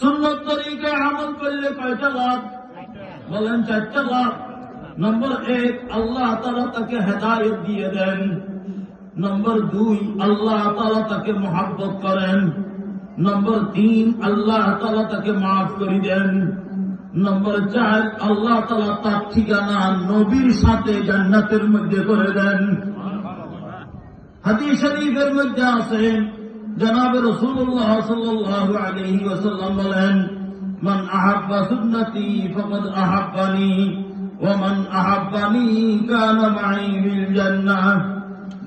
সুন্নত তরিকায় আমল করলে কয়টা লাভ? বলেন 4টা লাভ। নম্বর 1, আল্লাহ তাআলা তাকে হেদায়েত দিয়ে দেন। নম্বর 2, আল্লাহ তাআলা তাকে মহব্বত করেন। নম্বর 3, আল্লাহ তাআলা তাকে মাফ করে দেন। নম্বর 4, আল্লাহ তাআলা তার ঠিকানা নবীর সাথে জান্নাতের মধ্যে করে দেন। হাদিস শরীফের মধ্যে আছে, জনাবে রাসূলুল্লাহ সাল্লাল্লাহু আলাইহি ওয়াসাল্লাম বলেন, মান আহাব্বা সুন্নতি ফাকাদ আহাব্বানি ওয়া মান আহাব্বানি কানা মাই ফিল জান্নাহ।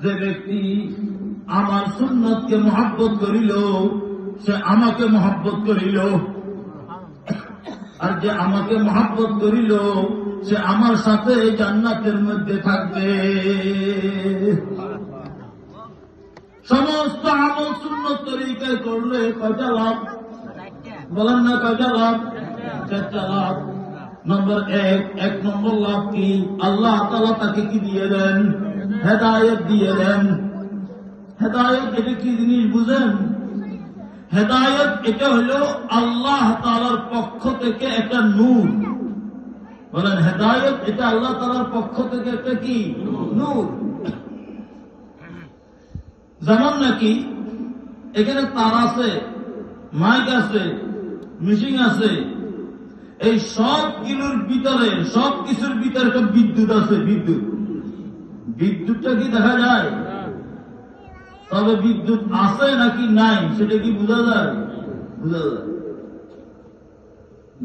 যে ব্যক্তি আমার সুন্নতকে মহব্বত করিল সে আমাকে মহব্বত করিল, আর যে আমাকে মহব্বত করিল সে আমার সাথে জান্নাতের মধ্যে থাকবে। সমস্ত আমল সুন্নত তরিকায় করলে কয়টা লাভ? বলেন না কয়টা লাভ? 4টা লাভ। নম্বর 1 নম্বর লাভ কি? আল্লাহ তাআলা তাকে কি দিয়ে দেন? হেদায়েত দিয়ে দেন। হেদায়েত এটা কি জিনিস বুঝেন? হেদায়েত এটা হলো আল্লাহ তাআলার পক্ষ থেকে একটা নূর। বলেন হেদায়েত এটা আল্লাহ তাআলার পক্ষ থেকে একটা কি? নূর। যেমন নাকি এখানে তার আছে, মাইক আছে, মেশিন আছে, এই সব কিছুর ভিতরে একটা বিদ্যুৎ আছে। বিদ্যুৎটা কি দেখা যায়? তবে বিদ্যুৎ আছে নাকি নাই সেটা কি বোঝা যায়? বোঝা যায়।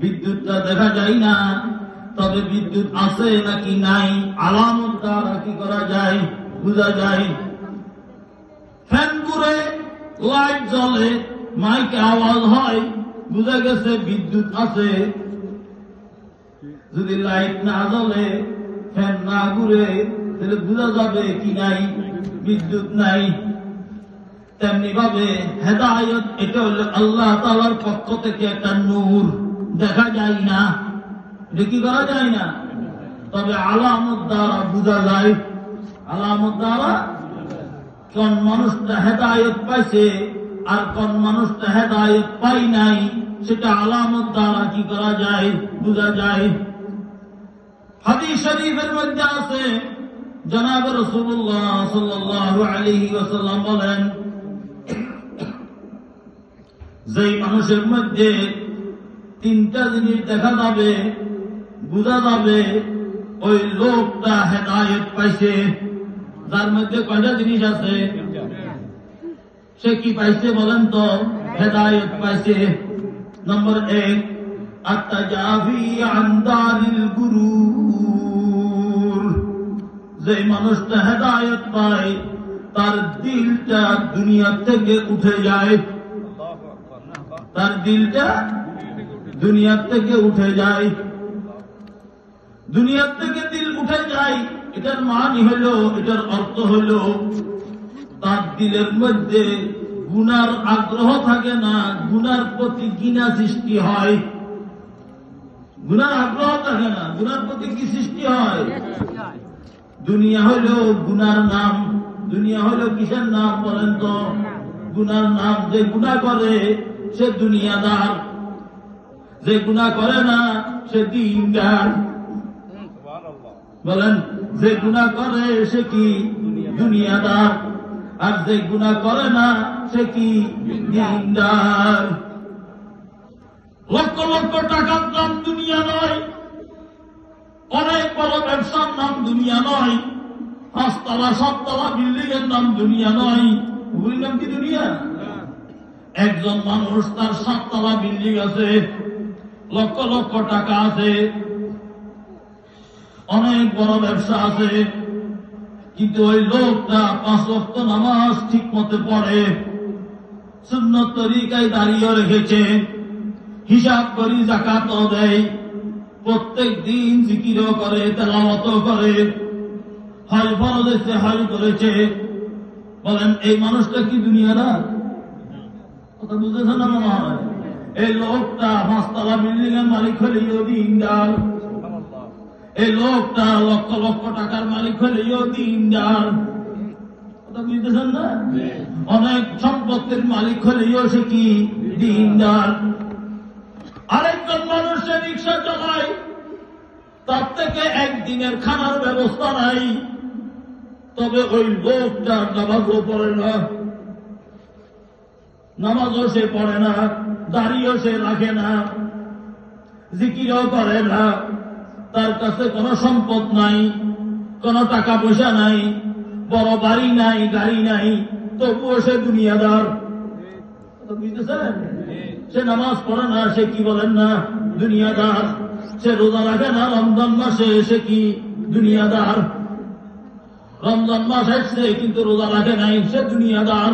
বিদ্যুৎটা দেখা যায় না, তবে বিদ্যুৎ আছে নাকি নাই আলামত দ্বারা কি করা যায়? বোঝা যায়। ফ্যান ঘুরে, লাইট জ্বলে, মাইকে আওয়াজ হয়, বোঝা গেছে বিদ্যুৎ আছে। যদি লাইট না জ্বলে, ফ্যান না ঘুরে, তাহলে বোঝা যাবে কি নাই? বিদ্যুৎ নাই। তেমনি ভাবে হেদায়েত এটা হলো আল্লাহ তাআলার পক্ষ থেকে একটা নূর, দেখা যায় না, এটা কি করা যায় না, তবে আলামত দ্বারা বোঝা যায়। আলামত দ্বারা কোন মানুষটা হেদায়েত পাইছে আর কোন মানুষটা হেদায়েত পাই নাই সেটা আলামত দ্বারা কি করা যায়? বোঝা যায়। হাদিস শরীফের মধ্যে আছে, জনাব রাসূলুল্লাহ সাল্লাল্লাহু আলাইহি ওয়াসাল্লাম বলেন, যেই মানুষের মধ্যে 3টা জিনিস দেখা যাবে, বোঝা যাবে ওই লোকটা হেদায়েত পাইছে। যার মধ্যে কয়টা জিনিস আছে? সে কি পাইছে বলেন তো? হেদায়েত পাইছে। নম্বর 1, আত-তাজাফি আন দারিল গুরুর। যে মানুষটা হেদায়েত পায় তার দিলটা দুনিয়া থেকে উঠে যায়। তার দিলটা দুনিয়া থেকে উঠে যায়। দুনিয়া থেকে দিল উঠে যায়, এটার মানে হলো, এটার অর্থ হলো তার দিলের মধ্যে গুনার আগ্রহ থাকে না, গুনার প্রতি ঘৃণা সৃষ্টি হয়। গুনার আগ্রহ থাকে না, গুনার প্রতি কি সৃষ্টি হয়? দুনিয়া হলো গুনার নাম। দুনিয়া হলো কিসের নাম বলেন তো? গুনার নাম। যে গুনাহ করে সে দুনিয়াদার, যে গুনাহ করে না সে দ্বীনদার। বলেন, যে গুনাহ করে সে কি? দুনিয়াদার। আর যে গুনাহ করে না সে কি? দ্বীনদার। লক্ষ লক্ষ টাকার নাম দুনিয়া নয়, অনেক বড় ব্যবসার নাম দুনিয়া নয়, 5তলা 7তলা বিল্ডিং এর নাম দুনিয়া নয়। ওগুলির নাম কি দুনিয়া? একজন মানুষ তার 7তলা বিল্ডিং আছে, লক্ষ লক্ষ টাকা আছে, অনেক বড় ব্যবসা আছে, কিন্তু ওই লোকটা 5 ওয়াক্ত নামাজ ঠিক মতো পড়ে, সুন্নত তরিকায় দাঁড়িয়ে রেখেছে, হিসাব করি যাকাতও দেয়, প্রত্যেক দিন জিকিরও করে, তেলাওয়াতও করে, হজ ফরজ এসে হজ করেছে। বলেন, এই মানুষটা কি দুনিয়াদার? কথা বুঝতেছে না মনে হয়? এই লোকটা 5তলা বিল্ডিং এর মালিক হলেও দ্বীনদার। এই লোকটা লক্ষ লক্ষ টাকার মালিক হলেও দ্বীনদার। কথা বুঝতেছেন না? অনেক সম্পত্তির মালিক হলেও সে কি? দ্বীনদার। আরেকজন মানুষের রিক্সা চালায়, তার থেকে একদিনের খানার ব্যবস্থা নাই, তবে ওই লোকটা নামাজও পড়ে না, নামাজও সে পড়ে না, দাড়িও সে রাখে না, জিকিরও করে না, তার কাছে কোনো সম্পদ নাই, কোনো টাকা পয়সা নাই, বড় বাড়ি নাই, গাড়ি নাই, তবুও সে দুনিয়াদার। বুঝতেছেন? সে নামাজ পড়ে না, সে কি বলেন না দুনিয়াদার। সে রোজা রাখে না রমজান মাসে, সে কি দুনিয়াদার। রমজান মাস আসছে কিন্তু রোজা রাখে নাই, সে দুনিয়াদার।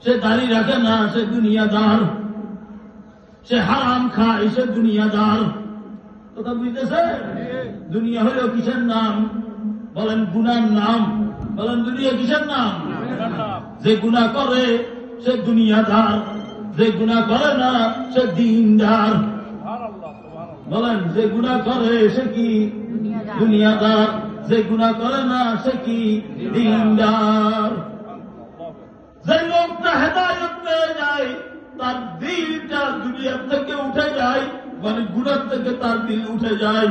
সে দাড়ি রাখে না, সে দুনিয়াদার। সে হারাম খায়, সে দুনিয়াদার। কথা বুঝতেছে? দুনিয়া হলো কিসের নাম? বলেন গুনার নাম। বলেন দুনিয়া কিসের নাম? যে গুনাহ করে সে দুনিয়াদার, যে গুনাহ করে না সে দিনদার। বলেন যে গুনাহ করে সে কি দুনিয়াদার, যে গুনাহ করে না সে কি দিনদার। যে লোকটা হেদায়েত পেয়ে যায়, তার দিলটা দুনিয়া থেকে উঠে যায়, মানে গুনাহ থেকে তার দিল উঠে যায়।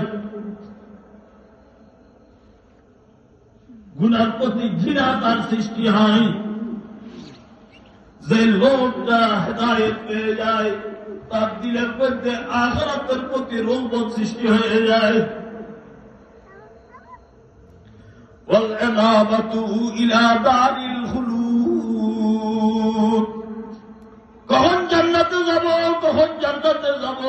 গুনার প্রতি ঘৃণা তার সৃষ্টি হয়। যে লোকটা হেদায়েত পেয়ে যায়, তার দিলের মধ্যে আখিরাতের প্রতি রগবত সৃষ্টি হয়ে যায়। ওয়াল-ইনাবাতু ইলা দারিল খুলুদ। কখন জান্নাতে যাব, কখন জান্নাতে যাব,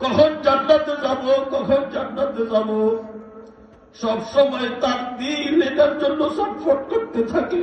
কখন জান্নাতে যাব, কখন জান্নাতে যাব, সব সময় তার দিল এটার জন্য ছটফট করতে থাকে।